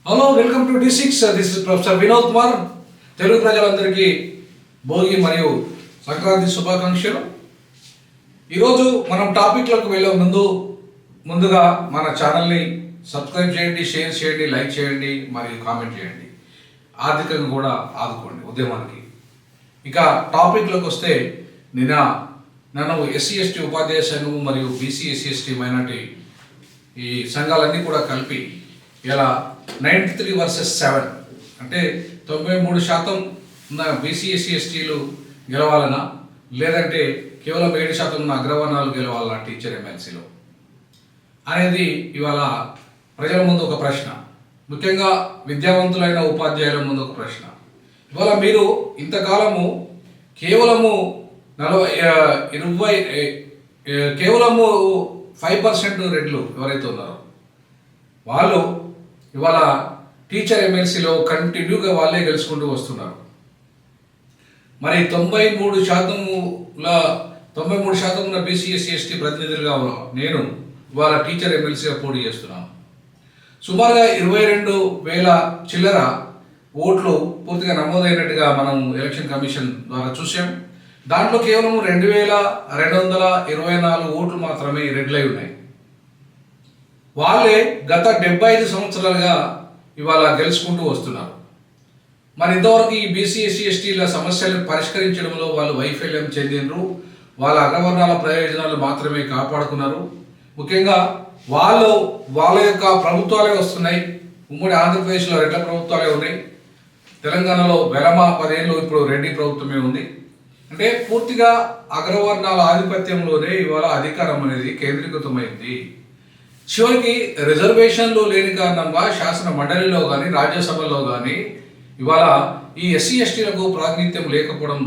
Hello, welcome to D6. This is professor Vinod Kumar. Telugu ప్రజలందరికీ భోగి మరియు సంక్రాంతి శుభాకాంక్షలు. ఈరోజు మనం టాపిక్లకు వెళ్ళే ముందుగా మన ఛానల్ని సబ్స్క్రైబ్ చేయండి, షేర్ చేయండి, లైక్ చేయండి మరియు కామెంట్ చేయండి. ఆర్థికంగా కూడా ఆదుకోండి ఉద్యమానికి. ఇక టాపిక్లోకి వస్తే నన్ను SC/ST ఉపాధ్యాయ సంఘం మరియు BC SC/ST మైనార్టీ ఈ సంఘాలన్నీ కూడా కలిపి ఇలా 93 వర్సెస్ 7 అంటే 93% ఉన్న BC SC/STలు గెలవాలనా, లేదంటే కేవలం 7% ఉన్న అగ్రవర్ణాలు గెలవాలన్నా టీచర్ ఎమ్మెల్సీలో అనేది ఇవాళ ప్రజల ముందు ఒక ప్రశ్న. ముఖ్యంగా విద్యావంతులైన ఉపాధ్యాయుల ముందు ఒక ప్రశ్న. ఇవాళ మీరు ఇంతకాలము కేవలము 5% రెడ్లు ఎవరైతే ఉన్నారో వాళ్ళు ఇవాళ టీచర్ ఎమ్మెల్సీలో కంటిన్యూగా వాళ్ళే గెలుచుకుంటూ వస్తున్నారు. మరి 93% ఉన్న BC SC/ST ప్రతినిధులుగా నేను ఇవాళ టీచర్ ఎమ్మెల్సీగా పోటీ చేస్తున్నాను. సుమారుగా 22,000 చిల్లర ఓట్లు పూర్తిగా నమోదైనట్టుగా మనం ఎలక్షన్ కమిషన్ ద్వారా చూసాం. దాంట్లో కేవలం 2,224 ఓట్లు మాత్రమే రెడ్లై ఉన్నాయి. వాళ్ళే గత 75 సంవత్సరాలుగా ఇవాళ గెలుచుకుంటూ వస్తున్నారు. మరి ఇంతవరకు ఈ BC SC/STల సమస్యలను పరిష్కరించడంలో వాళ్ళు వైఫల్యం చెందినరు. వాళ్ళ అగ్రవర్ణాల ప్రయోజనాలు మాత్రమే కాపాడుకున్నారు. ముఖ్యంగా వాళ్ళ యొక్క ప్రభుత్వాలే వస్తున్నాయి. ఉమ్మడి ఆంధ్రప్రదేశ్లో రెడ్ల ప్రభుత్వాలే ఉన్నాయి. తెలంగాణలో వెలమ 10 ఏళ్ళు ఇప్పుడు రెడ్డి ప్రభుత్వమే ఉంది. అంటే పూర్తిగా అగ్రవర్ణాల ఆధిపత్యంలోనే ఇవాళ అధికారం అనేది కేంద్రీకృతమైంది. చివరికి రిజర్వేషన్లు లేని కారణంగా శాసన మండలిలో కానీ రాజ్యసభలో కానీ ఇవాళ ఈ SC/STలకు ప్రాతినిధ్యం లేకపోవడం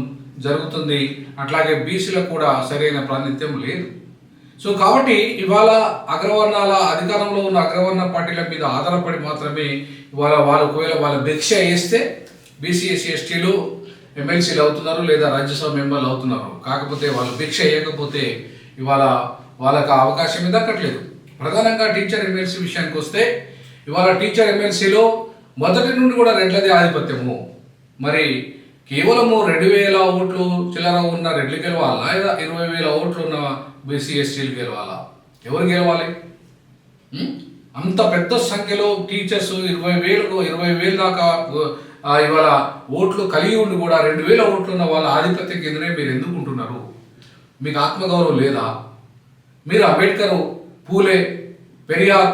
జరుగుతుంది. అట్లాగే బీసీలకు కూడా సరైన ప్రాతినిధ్యం లేదు. సో కాబట్టి ఇవాళ అగ్రవర్ణాల అధికారంలో ఉన్న అగ్రవర్ణ పార్టీల మీద ఆధారపడి మాత్రమే ఇవాళ ఒకవేళ వాళ్ళ భిక్ష వేస్తే BC SC/STలు ఎమ్మెల్సీలు అవుతున్నారు, లేదా రాజ్యసభ మెంబర్లు అవుతున్నారు. కాకపోతే వాళ్ళు భిక్ష వేయకపోతే ఇవాళ వాళ్ళకి అవకాశం దక్కట్లేదు. ప్రధానంగా టీచర్ ఎమ్మెల్సీ విషయానికి వస్తే ఇవాళ టీచర్ ఎమ్మెల్సీలో మొదటి నుండి కూడా రెడ్లదే ఆధిపత్యము. మరి కేవలము 2,000 ఓట్లు చిల్లర ఉన్న రెడ్లు గెలవాలా, లేదా 20,000 ఓట్లు ఉన్న BC SCలు గెలవాలా? ఎవరు గెలవాలి? అంత పెద్ద సంఖ్యలో టీచర్స్ 20,000 దాకా ఇవాళ ఓట్లు కలిగి ఉండి కూడా 2,000 ఓట్లు ఉన్న వాళ్ళ ఆధిపత్యం కిందనే మీరు ఎందుకుంటున్నారు? మీకు ఆత్మగౌరవం లేదా? మీరు అంబేద్కర్, పూలే, పెరియార్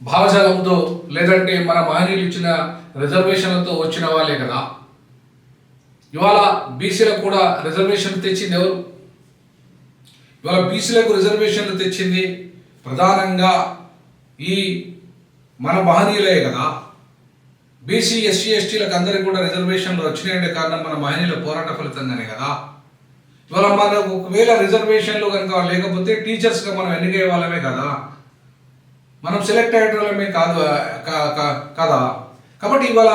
భావజాలంతో లేదంటే మన మహనీయులు ఇచ్చిన రిజర్వేషన్లతో వచ్చిన వాళ్ళే కదా. ఇవాళ బీసీలకు కూడా రిజర్వేషన్ తెచ్చింది ఎవరు? ఇవాళ బీసీలకు రిజర్వేషన్లు తెచ్చింది ప్రధానంగా ఈ మన మహనీయులే కదా. BC SC/STలకు అందరికీ కూడా రిజర్వేషన్లు వచ్చినాయంటే కారణం మన మహనీయుల పోరాట ఫలితంగానే కదా. ఇవాళ మనకు ఒకవేళ రిజర్వేషన్లు కనుక లేకపోతే టీచర్స్గా మనం ఎన్నికయ్యే వాళ్ళమే కదా, మనం సెలెక్ట్ అయ్యే వాళ్ళమే కదా. కాబట్టి ఇవాళ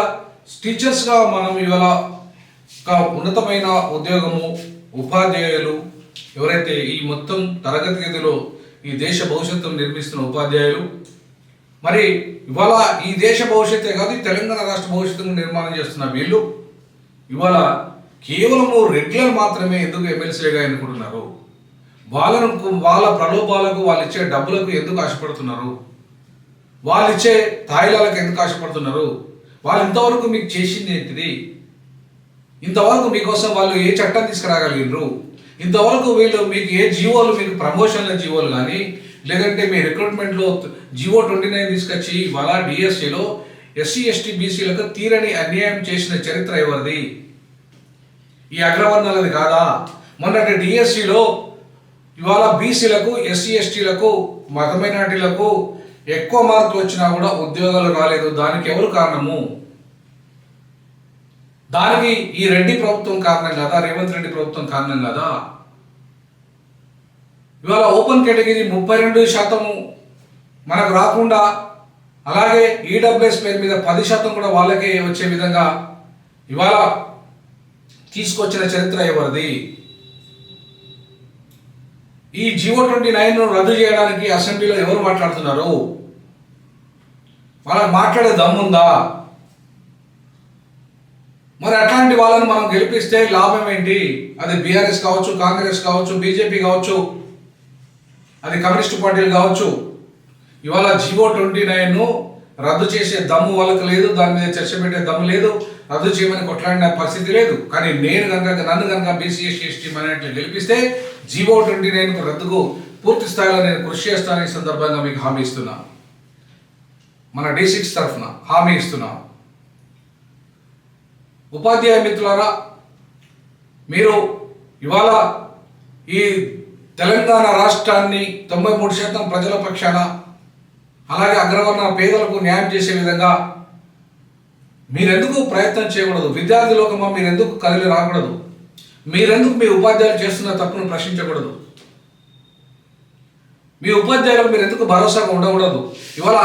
టీచర్స్గా మనం ఇవాళ ఒక ఉన్నతమైన ఉద్యోగము, ఉపాధ్యాయులు ఎవరైతే ఈ మొత్తం తరగతి గదిలో ఈ దేశ భవిష్యత్తును నిర్మిస్తున్న ఉపాధ్యాయులు, మరి ఇవాళ ఈ దేశ భవిష్యత్తే కాదు ఈ తెలంగాణ రాష్ట్ర భవిష్యత్తును నిర్మాణం చేస్తున్న వీళ్ళు ఇవాళ కేవలము రెగ్యులర్ మాత్రమే ఎందుకు ఎమ్మెల్సీగా ఎన్నుకుంటున్నారు? వాళ్ళ ప్రలోభాలకు, వాళ్ళు ఇచ్చే డబ్బులకు ఎందుకు ఆశపడుతున్నారు? వాళ్ళు ఇచ్చే తాయిలాలకు ఎందుకు ఆశపడుతున్నారు? వాళ్ళు ఇంతవరకు మీకు చేసింది ఏంటిది? ఇంతవరకు మీకోసం వాళ్ళు ఏ చట్టం తీసుకురాగలిగినరు? ఇంతవరకు వీళ్ళు మీకు ఏ జీవోలు, మీకు ప్రమోషన్ల జీవోలు కానీ, లేదంటే మీ రిక్రూట్మెంట్లో GO 29 తీసుకొచ్చి ఇవాళ DSCలో SC/ST BCలకు తీరని అన్యాయం చేసిన చరిత్ర ఎవరిది? ఈ అగ్రవర్ణాలది కాదా? మొన్నటి DSCలో ఇవాళ బీసీలకు, SC/STలకు, మత మైనార్టీలకు ఎక్కువ మార్కులు వచ్చినా కూడా ఉద్యోగాలు రాలేదు. దానికి ఎవరు కారణము? దానికి ఈ రెడ్డి ప్రభుత్వం కారణం కదా, రేవంత్ రెడ్డి ప్రభుత్వం కారణం కదా. ఇవాళ ఓపెన్ కేటగిరీ 32% మనకు రాకుండా, అలాగే EWS పేరు మీద 10% కూడా వాళ్ళకే వచ్చే విధంగా ఇవాళ తీసుకొచ్చిన చరిత్ర ఎవరిది? ఈ GO 29 రద్దు చేయడానికి అసెంబ్లీలో ఎవరు మాట్లాడుతున్నారు? వాళ్ళకి మాట్లాడే దమ్ముందా? మరి అట్లాంటి వాళ్ళని మనం గెలిపిస్తే లాభం ఏంటి? అది బీఆర్ఎస్ కావచ్చు, కాంగ్రెస్ కావచ్చు, బీజేపీ కావచ్చు, అది కమ్యూనిస్టు పార్టీలు కావచ్చు. ఇవాళ జీవో 29 రద్దు చేసే దమ్ము వాళ్ళకి లేదు, దాని మీద చర్చ పెట్టే దమ్ము లేదు, రద్దు చేయమని కొట్లాడిన పరిస్థితి లేదు. కానీ నన్ను కనుక బీసీ ఎస్సీ ఎస్టీ మైనారిటీలు గెలిపిస్తే జీవో 29 రద్దుకు పూర్తి స్థాయిలో నేను కృషి చేస్తానని ఈ సందర్భంగా మీకు హామీ ఇస్తున్నా. మన D6 తరఫున హామీ ఇస్తున్నా. ఉపాధ్యాయ మిత్రులారా, మీరు ఇవాళ ఈ తెలంగాణ రాష్ట్రాన్ని 93% ప్రజల పక్షాన, అలాగే అగ్రవర్ణ పేదలకు న్యాయం చేసే విధంగా మీరెందుకు ప్రయత్నం చేయకూడదు? విద్యార్థి లోకమా మీరెందుకు కదిలి రాకూడదు? మీరెందుకు మీ ఉపాధ్యాయులు చేస్తున్న తప్పును ప్రశ్నించకూడదు? మీ ఉపాధ్యాయులకు మీరు ఎందుకు భరోసాగా ఉండకూడదు? ఇవాళ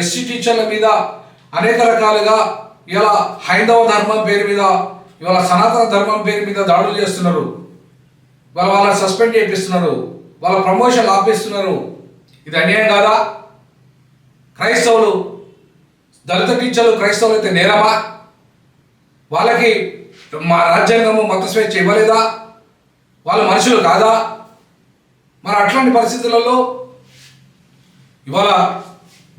ఎస్సీ టీచర్ల మీద అనేక రకాలుగా ఇవాళ హైందవ ధర్మం పేరు మీద, ఇవాళ సనాతన ధర్మం పేరు మీద దాడులు చేస్తున్నారు. వాళ్ళని సస్పెండ్ చేపిస్తున్నారు, వాళ్ళ ప్రమోషన్లు ఆపేస్తున్నారు. ఇది అన్యాయం కాదా? క్రైస్తవులు, దళిత టీచర్లు క్రైస్తవులు అయితే నేరమా? వాళ్ళకి మా రాజ్యాంగము మత స్వేచ్ఛ ఇవ్వలేదా? వాళ్ళు మనుషులు కాదా? మరి అట్లాంటి పరిస్థితులలో ఇవాళ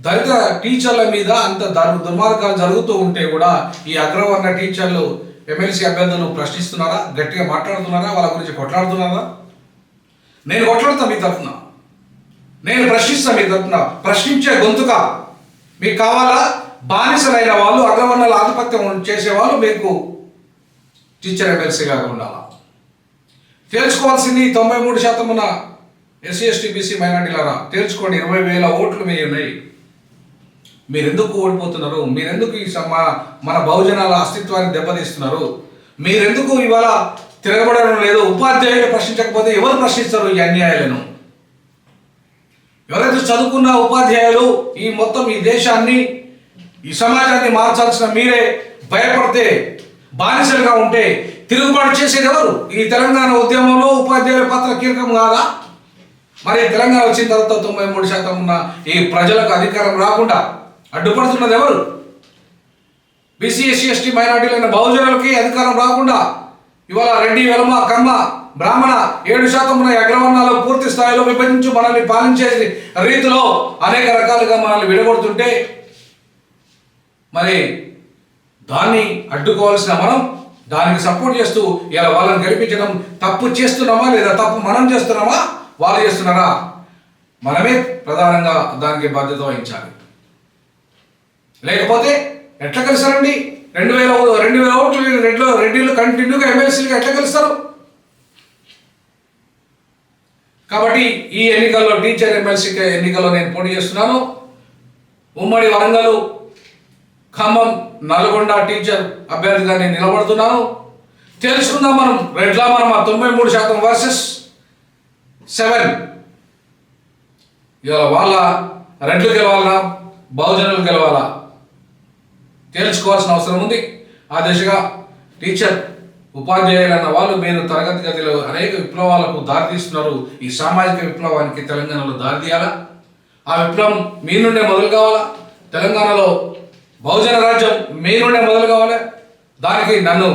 దళిత టీచర్ల మీద అంత దుర్మార్గాలు జరుగుతూ ఉంటే కూడా ఈ అగ్రవర్ణ టీచర్లు ఎమ్మెల్సీ అభ్యర్థులు ప్రశ్నిస్తున్నారా? గట్టిగా మాట్లాడుతున్నారా? వాళ్ళ గురించి కొట్లాడుతున్నారా? నేను కొట్లాడుతా మీ తరఫున, నేను ప్రశ్నిస్తా మీ తరఫున. ప్రశ్నించే గొంతుగా మీకు కావాలా? బానిసలైన వాళ్ళు, అగ్రవర్ణాల ఆధిపత్యం చేసేవాళ్ళు మీకు టీచర్ ఎమ్మెల్సీగా ఉండాలా? తేల్చుకోవాల్సింది 93% ఉన్న ఎస్సీ ఎస్టీ బీసీ మైనార్టీలారా, తేల్చుకోండి. 20,000 ఓట్లు మీ ఉన్నాయి. మీరెందుకు ఓడిపోతున్నారు? మీరెందుకు ఈ మన బహుజనాల అస్తిత్వాన్ని దెబ్బతీస్తున్నారు? మీరెందుకు ఇవాళ తిరగబడడం లేదు? ఉపాధ్యాయులు ప్రశ్నించకపోతే ఎవరు ప్రశ్నిస్తారు ఈ అన్యాయాలను? ఎవరైతే చదువుకున్న ఉపాధ్యాయులు ఈ మొత్తం ఈ దేశాన్ని, ఈ సమాజాన్ని మార్చాల్సిన మీరే భయపడితే, బానిసలుగా ఉంటే తిరుగుబాటు చేసేది ఎవరు? ఈ తెలంగాణ ఉద్యమంలో ఉపాధ్యాయుల పాత్ర కీలకం కాదా? మరి తెలంగాణ వచ్చిన తర్వాత 93% ఉన్న ఈ ప్రజలకు అధికారం రాకుండా అడ్డుపడుతున్నది ఎవరు? బీసీ ఎస్సీ ఎస్టీ మైనార్టీలైన బహుజనులకి అధికారం రాకుండా ఇవాళ రెడ్డి, వెలమ, కమ్మ, బ్రాహ్మణ 7% ఉన్న అగ్రవర్ణాలు పూర్తి స్థాయిలో విభజించి మనల్ని పాలించే రీతిలో అనేక రకాలుగా మనల్ని విడగొడుతుంటే మరి దాన్ని అడ్డుకోవాల్సిన మనం దానికి సపోర్ట్ చేస్తూ ఇలా వాళ్ళని గెలిపించడం తప్పు చేస్తున్నామా లేదా తప్పు మనం చేస్తున్నామా వాళ్ళు చేస్తున్నారా? మనమే ప్రధానంగా దానికి బాధ్యత వహించాలి. లేకపోతే ఎట్లా గెలుస్తారండి? 2,000 ఓట్లు రెడ్డిలు కంటిన్యూగా ఎమ్మెల్సీలుగా ఎట్లా గెలుస్తారు? కాబట్టి ఈ ఎన్నికల్లో టీచర్ ఎమ్మెల్సీ ఎన్నికల్లో నేను పోటీ చేస్తున్నాను. ఉమ్మడి వరంగల్, ఖమ్మం, నల్గొండ టీచర్ అభ్యర్థిగా నేను నిలబడుతున్నాను. తెలుసుకుందాం మనం రెడ్లా మనం 93% వర్సెస్ 7. ఇవాళ వాళ్ళ రెడ్లు గెలవాలా, బహుజనులు గెలవాలా తేల్చుకోవాల్సిన అవసరం ఉంది. ఆ దిశగా టీచర్ ఉపాధ్యాయులు అన్న వాళ్ళు మీరు తరగతి గదిలో అనేక విప్లవాలకు దారితీస్తున్నారు. ఈ సామాజిక విప్లవానికి తెలంగాణలో దారి తీయాలా? ఆ విప్లవం మీ నుండే మొదలు కావాలా? తెలంగాణలో బహుజన రాజ్యం మీ నుండే మొదలు కావాలి. దానికి నన్ను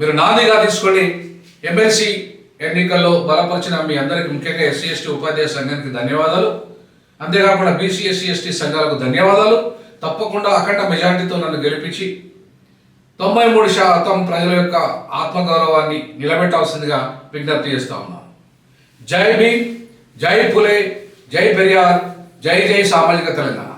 మీరు నాందిగా తీసుకొని ఎమ్మెల్సీ ఎన్నికల్లో బలపరిచిన మీ అందరికీ, ముఖ్యంగా ఎస్సీ ఎస్టీ ఉపాధ్యాయ సంఘానికి ధన్యవాదాలు. అంతేకాకుండా బీసీ ఎస్సీ ఎస్టీ సంఘాలకు ధన్యవాదాలు. తప్పకుండా అఖండ మెజార్టీతో నన్ను గెలిపించి 93% ప్రజల యొక్క ఆత్మగౌరవాన్ని నిలబెట్టాల్సిందిగా విజ్ఞప్తి చేస్తా ఉన్నాను. జై భీమ్, జై పులే, జై పెరియార్, జై జై సామాజిక తెలంగాణ.